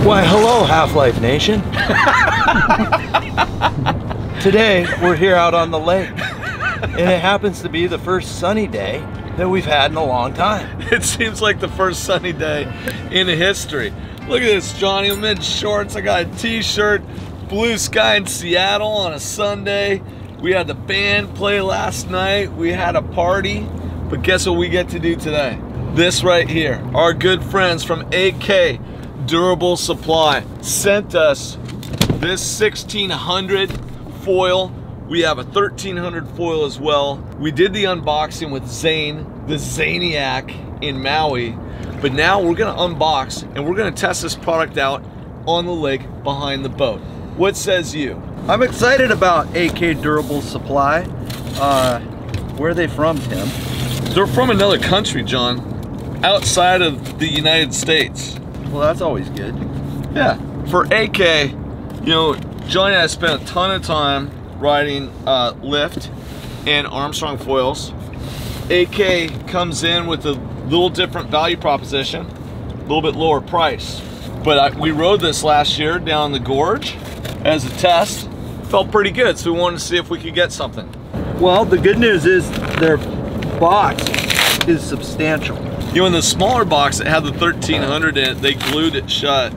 Why, hello, Half-Life Nation. Today, we're here out on the lake, and it happens to be the first sunny day that we've had in a long time. It seems like the first sunny day in history. Look at this, Johnny. I'm in shorts. I got a t-shirt, blue sky in Seattle on a Sunday. We had the band play last night. We had a party, but guess what we get to do today? This right here. Our good friends from AK Durable Supply sent us this 1600 foil. We have a 1300 foil as well. We did the unboxing with Zane, the Zaniac in Maui, but now we're gonna unbox and we're gonna test this product out on the lake behind the boat. What says you? I'm excited about AK Durable Supply. Where are they from, Tim? They're from another country, John, outside of the United States. Well, that's always good. Yeah, for AK, you know, Johnny and I spent a ton of time riding lift and Armstrong foils. AK comes in with a little different value proposition, a little bit lower price. But we rode this last year down the gorge as a test. Felt pretty good, so we wanted to see if we could get something. Well, the good news is their box is substantial. You know, in the smaller box that had the 1300 in it, they glued it shut.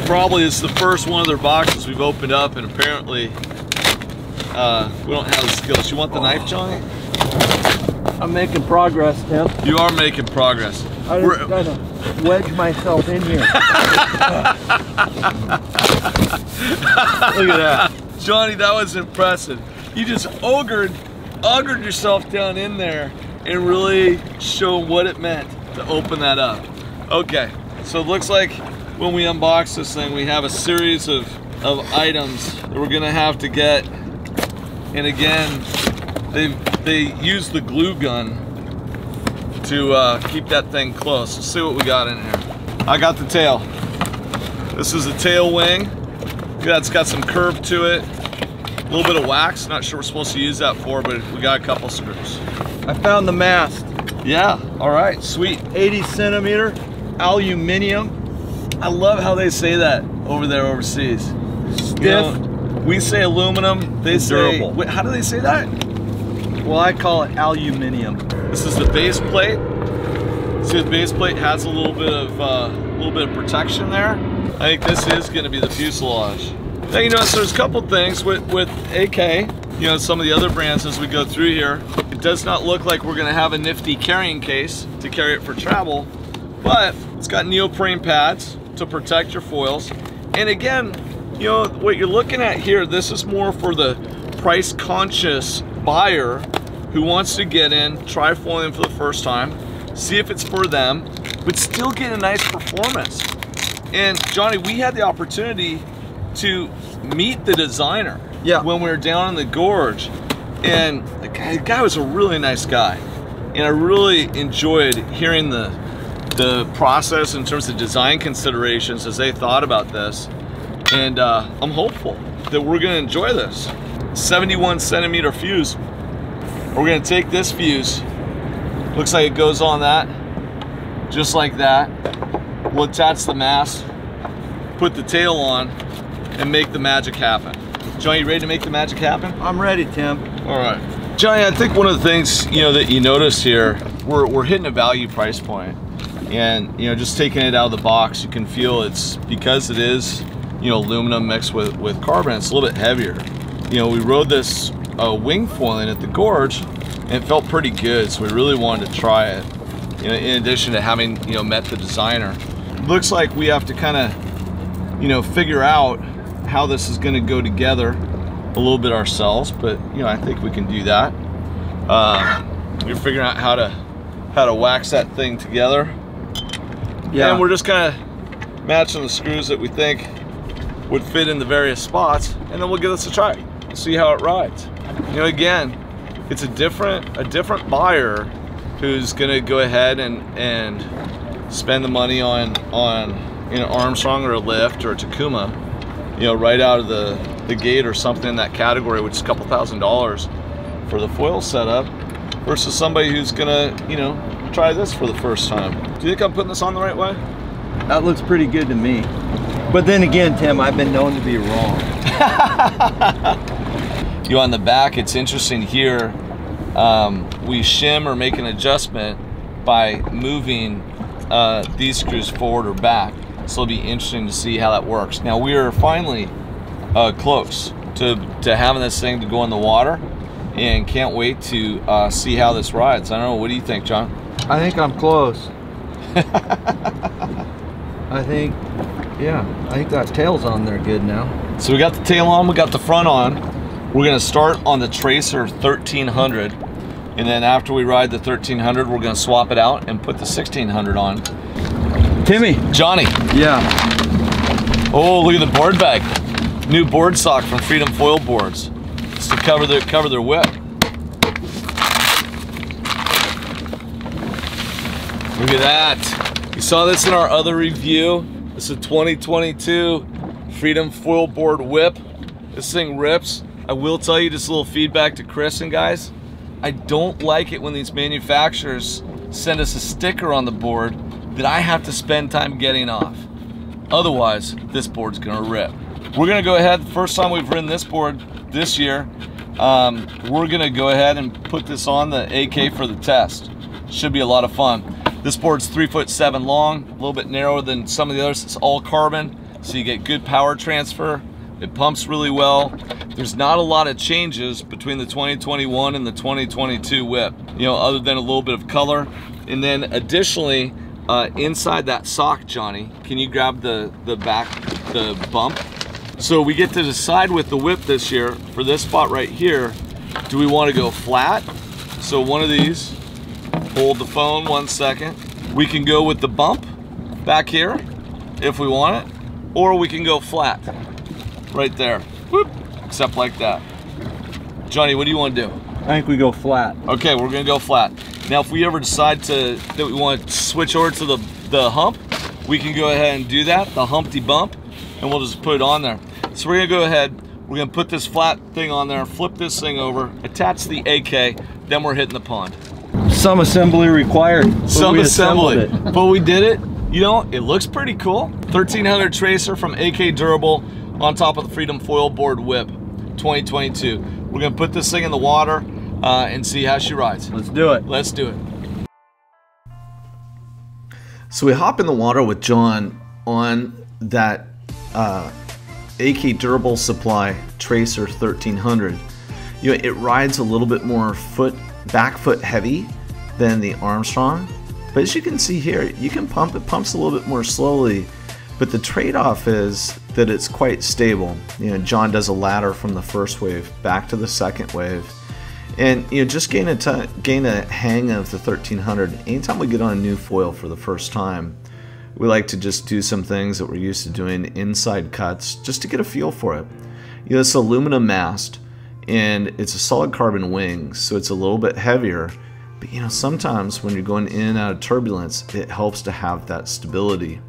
Probably it's the first one of their boxes we've opened up, and apparently we don't have the skills. You want the knife, Johnny? I'm making progress, Tim. You are making progress. I just gotta wedge myself in here. Look at that. Johnny, that was impressive. You just ogred yourself down in there and really show what it meant to open that up. Okay, so it looks like when we unbox this thing, we have a series of items that we're gonna have to get. And again, they use the glue gun to keep that thing close. Let's see what we got in here. I got the tail. This is the tail wing. It's got some curve to it. A little bit of wax. Not sure we're supposed to use that for, but we got a couple screws. I found the mast. Yeah, all right, sweet. 80 centimeter aluminum. I love how they say that over there overseas. Stiff. You know, we say aluminum, they say durable. Wait, how do they say that? Well, I call it aluminium. This is the base plate. See, the base plate has a little bit of protection there. I think this is going to be the fuselage. Now, you notice there's a couple things with AK. You know, some of the other brands as we go through here. It does not look like we're going to have a nifty carrying case to carry it for travel, but it's got neoprene pads to protect your foils. And again, you know, what you're looking at here, this is more for the price conscious buyer who wants to get in, try foiling for the first time, see if it's for them, but still get a nice performance. And Johnny, we had the opportunity to meet the designer when we were down in the gorge, and the guy was a really nice guy, and I really enjoyed hearing the process in terms of design considerations as they thought about this. And I'm hopeful that we're going to enjoy this. 71 centimeter fuse. We're going to take this fuse. Looks like it goes on that, just like that. We'll attach the mast, put the tail on, and make the magic happen. Johnny, you ready to make the magic happen? I'm ready, Tim. All right. Johnny, I think one of the things, you know, that you notice here, we're hitting a value price point. And, you know, just taking it out of the box, you can feel it's, because it is, you know, aluminum mixed with carbon, it's a little bit heavier. You know, we rode this wing foiling at the gorge, and it felt pretty good, so we really wanted to try it. You know, in addition to having, you know, met the designer. Looks like we have to kind of, you know, figure out how this is going to go together a little bit ourselves, but, you know, I think we can do that. We're figuring out how to wax that thing together. Yeah. And we're just kind of matching the screws that we think would fit in the various spots, and then we'll give this a try, see how it rides. You know, again, it's a different buyer who's gonna go ahead and spend the money on you know, Armstrong or a lift or a Takuma, you know, right out of the gate or something in that category, which is a couple $1,000s for the foil setup, versus somebody who's gonna, you know, try this for the first time. Do you think I'm putting this on the right way? That looks pretty good to me. But then again, Tim, I've been known to be wrong. You on the back, it's interesting here. We shim or make an adjustment by moving these screws forward or back. So it'll be interesting to see how that works. Now we are finally close to having this thing to go in the water, and can't wait to see how this rides. I don't know, what do you think, John? I think I'm close. I think that tail's on there good now. So we got the tail on, we got the front on. We're gonna start on the Tracer 1300, and then after we ride the 1300, we're gonna swap it out and put the 1600 on. Timmy. Johnny. Yeah. Oh, look at the board bag. New board sock from Freedom Foil Boards. Just to cover their whip. Look at that. You saw this in our other review. This is a 2022 Freedom Foil Board whip. This thing rips. I will tell you, just a little feedback to Chris and guys. I don't like it when these manufacturers send us a sticker on the board that I have to spend time getting off. Otherwise, this board's gonna rip. We're gonna go ahead, the first time we've ridden this board this year, we're gonna go ahead and put this on the AK for the test. Should be a lot of fun. This board's 3'7" long, a little bit narrower than some of the others. It's all carbon, so you get good power transfer. It pumps really well. There's not a lot of changes between the 2021 and the 2022 whip, you know, other than a little bit of color. And then additionally, inside that sock, Johnny, can you grab the back, the bump? So we get to decide with the whip this year, for this spot right here, do we want to go flat? So one of these, hold the phone 1 second. We can go with the bump back here if we want it, or we can go flat right there. Whoop, except like that. Johnny, what do you want to do? I think we go flat. Okay, we're gonna go flat. Now, if we ever decide that we want to switch over to the hump, we can go ahead and do that, the Humpty Bump, and we'll just put it on there. So we're gonna go ahead, we're gonna put this flat thing on there, flip this thing over, attach the AK, then we're hitting the pond. Some assembly required. Some assembly, but we did it. You know, it looks pretty cool. 1300 Tracer from AK Durable on top of the Freedom Foil Board whip, 2022. We're gonna put this thing in the water and see how she rides. Let's do it. Let's do it. So we hop in the water with John on that AK Durable Supply Tracer 1300. You know, it rides a little bit more back foot heavy than the Armstrong, but as you can see here, you can pump. It pumps a little bit more slowly, but the trade-off is that it's quite stable. You know, John does a ladder from the first wave back to the second wave, and you know, just gain a hang of the 1300. Anytime we get on a new foil for the first time, we like to just do some things that we're used to doing, inside cuts, just to get a feel for it. You know, it's aluminum mast, and it's a solid carbon wing, so it's a little bit heavier. But you know, sometimes when you're going in and out of turbulence, it helps to have that stability.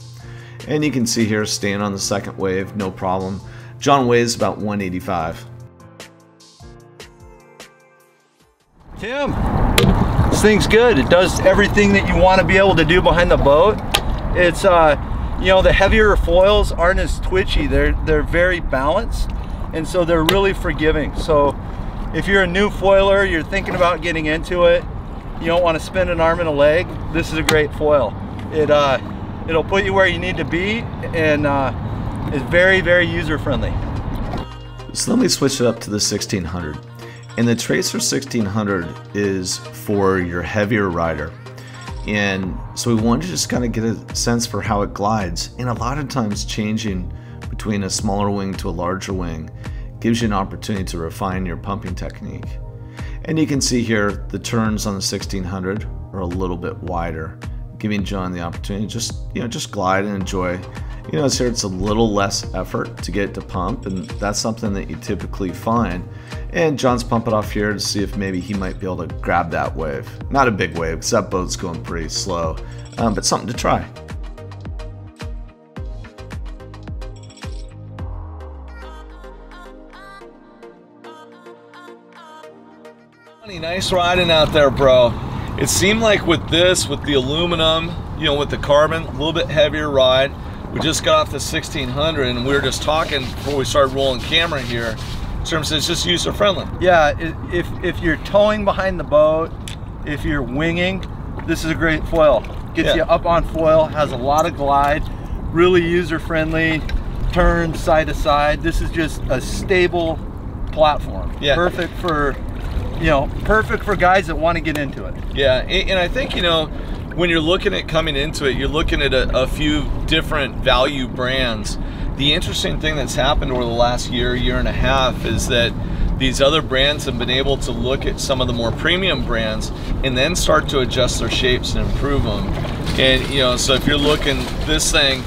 And you can see here, staying on the second wave, no problem. John weighs about 185. Tim, this thing's good. It does everything that you want to be able to do behind the boat. It's, you know, the heavier foils aren't as twitchy. They're very balanced, and so they're really forgiving. So if you're a new foiler, you're thinking about getting into it, you don't want to spend an arm and a leg, this is a great foil. It'll put you where you need to be, and is very, very user-friendly. So let me switch it up to the 1600. And the Tracer 1600 is for your heavier rider. And so we wanted to just kind of get a sense for how it glides. And a lot of times changing between a smaller wing to a larger wing gives you an opportunity to refine your pumping technique. And you can see here the turns on the 1600 are a little bit wider, giving John the opportunity to just glide and enjoy. You know, here it's a little less effort to get it to pump, and that's something that you typically find. And John's pumping off here to see if maybe he might be able to grab that wave. Not a big wave, because that boat's going pretty slow, but something to try. Nice riding out there, bro. It seemed like with this, with the aluminum, you know, with the carbon, a little bit heavier ride. We just got off the 1600 and we were just talking before we started rolling camera here. In terms of it's just user friendly. Yeah, if you're towing behind the boat, if you're winging, this is a great foil. Gets you up on foil, has a lot of glide, really user friendly, turns side to side. This is just a stable platform. Yeah. Perfect for, you know, perfect for guys that want to get into it. Yeah, and I think, you know, when you're looking at coming into it, you're looking at a few different value brands. The interesting thing that's happened over the last year and a half is that these other brands have been able to look at some of the more premium brands and then start to adjust their shapes and improve them. And, you know, so if you're looking this thing,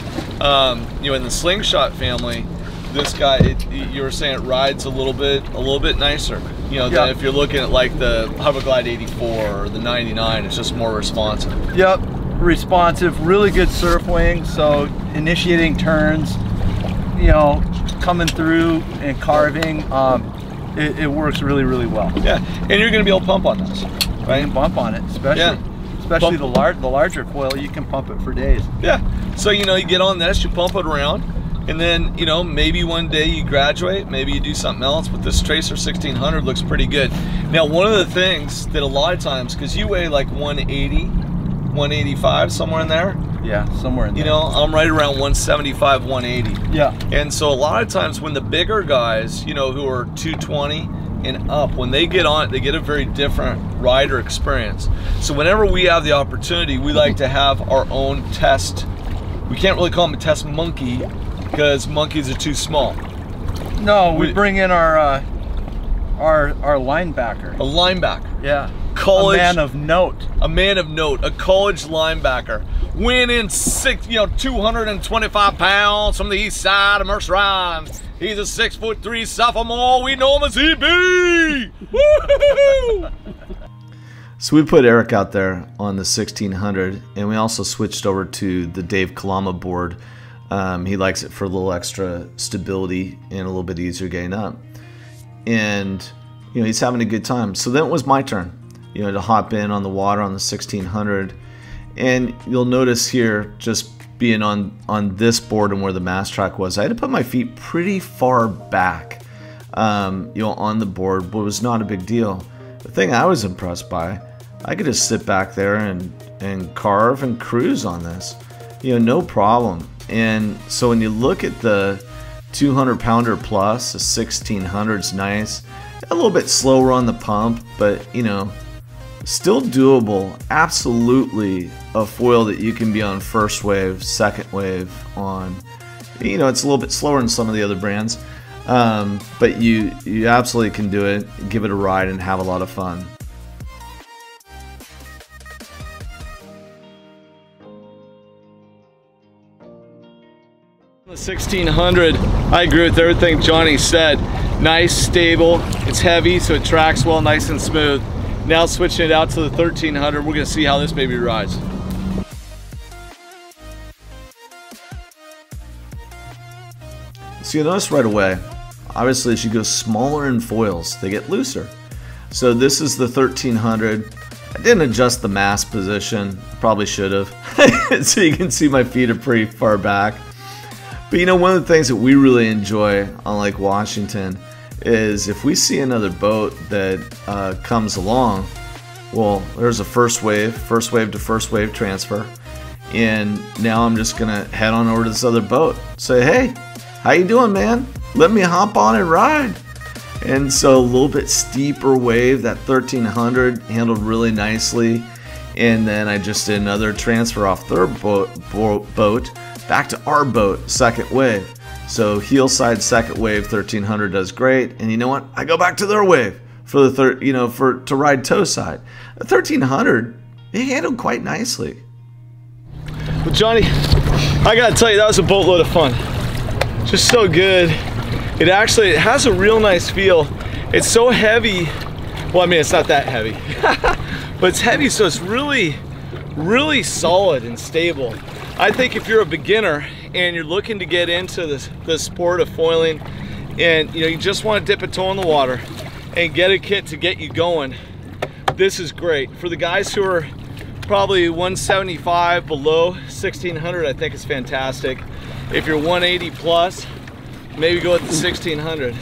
you know, in the Slingshot family, this guy, you were saying it rides a little bit nicer. You know, than if you're looking at like the Hoverglide 84 or the 99, it's just more responsive. Yep, responsive, really good surf wing. So initiating turns, you know, coming through and carving, it works really, really well. Yeah, and you're going to be able to pump on this, right? You can bump on it, especially the larger coil. You can pump it for days. Yeah, so you know, you get on this, you pump it around, and then, you know, maybe one day you graduate, maybe you do something else, but this Tracer 1600 looks pretty good. Now, one of the things that a lot of times, because you weigh like 180, 185, somewhere in there. Yeah, somewhere in there. You know, I'm right around 175, 180. Yeah. And so a lot of times when the bigger guys, you know, who are 220 and up, when they get on it, they get a very different rider experience. So whenever we have the opportunity, we like to have our own test. We can't really call them a test monkey because monkeys are too small. No, we bring in our linebacker. A linebacker. Yeah. College, a man of note. A man of note, a college linebacker. Winning 225 pounds from the east side of Mercer Island. He's a 6'3" sophomore. We know him as EB. Woo-hoo-hoo-hoo! So we put Eric out there on the 1600, and we also switched over to the Dave Kalama board. He likes it for a little extra stability and a little bit easier getting up. And, you know, he's having a good time. So then it was my turn, you know, to hop in on the water on the 1600. And you'll notice here, just being on this board and where the mast track was, I had to put my feet pretty far back, you know, on the board, but it was not a big deal. The thing I was impressed by, I could just sit back there and carve and cruise on this, you know, no problem. And so when you look at the 200 pounder plus, the 1600's nice, a little bit slower on the pump, but, you know, still doable. Absolutely a foil that you can be on first wave, second wave on. You know, it's a little bit slower than some of the other brands, but you absolutely can do it, give it a ride, and have a lot of fun. The 1600, I agree with everything Johnny said. Nice, stable, it's heavy, so it tracks well, nice and smooth. Now switching it out to the 1300, we're gonna see how this baby rides. So you notice right away, obviously as you go smaller in foils, they get looser. So this is the 1300. I didn't adjust the mast position, probably should have. So you can see my feet are pretty far back. But you know, one of the things that we really enjoy on Lake Washington is if we see another boat that comes along, well, there's a first wave to first wave transfer, and now I'm just gonna head on over to this other boat, say, hey, how you doing, man? Let me hop on and ride. And so a little bit steeper wave, that 1300 handled really nicely, and then I just did another transfer off their boat back to our boat, second wave. So heel side second wave 1300 does great, and you know what? I go back to their wave for the to ride toe side. The 1300, it handled quite nicely. Well, Johnny, I gotta tell you, that was a boatload of fun. Just so good. It has a real nice feel. It's so heavy. Well, I mean, it's not that heavy, but it's heavy, so it's really, really solid and stable. I think if you're a beginner and you're looking to get into the sport of foiling, and you know, you just want to dip a toe in the water and get a kit to get you going, this is great. For the guys who are probably 175 below 1600, I think it's fantastic. If you're 180 plus, maybe go with the 1600.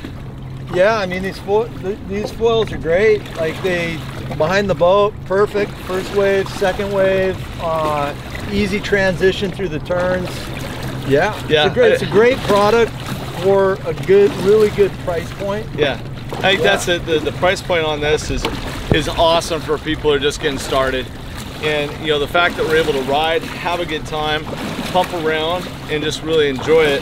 Yeah, I mean, these foils are great. Like, they behind the boat, perfect. First wave, second wave, easy transition through the turns. Yeah, it's a great product for a really good price point. Yeah, I think that's the price point on this is awesome for people who are just getting started. And you know, the fact that we're able to ride, have a good time, pump around, and just really enjoy it,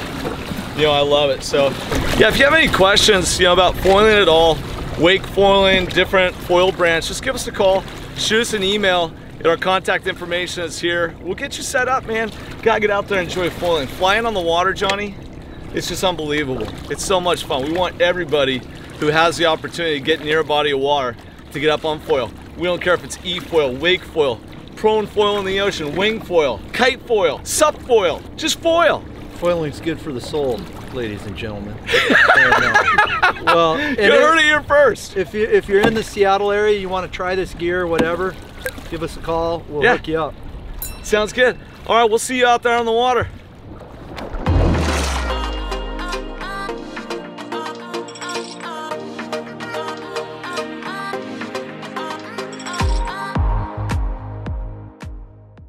you know, I love it. So yeah, if you have any questions, you know, about foiling at all, wake foiling, different foil brands, just give us a call, shoot us an email, and our contact information is here. We'll get you set up, man. Gotta get out there and enjoy foiling. Flying on the water, Johnny, it's just unbelievable. It's so much fun. We want everybody who has the opportunity to get near a body of water to get up on foil. We don't care if it's e-foil, wake foil, prone foil in the ocean, wing foil, kite foil, sup foil, just foil. Foiling's good for the soul, ladies and gentlemen. Well, you heard it here first. If you're in the Seattle area, you want to try this gear or whatever, give us a call. We'll hook you up. Sounds good. All right, we'll see you out there on the water.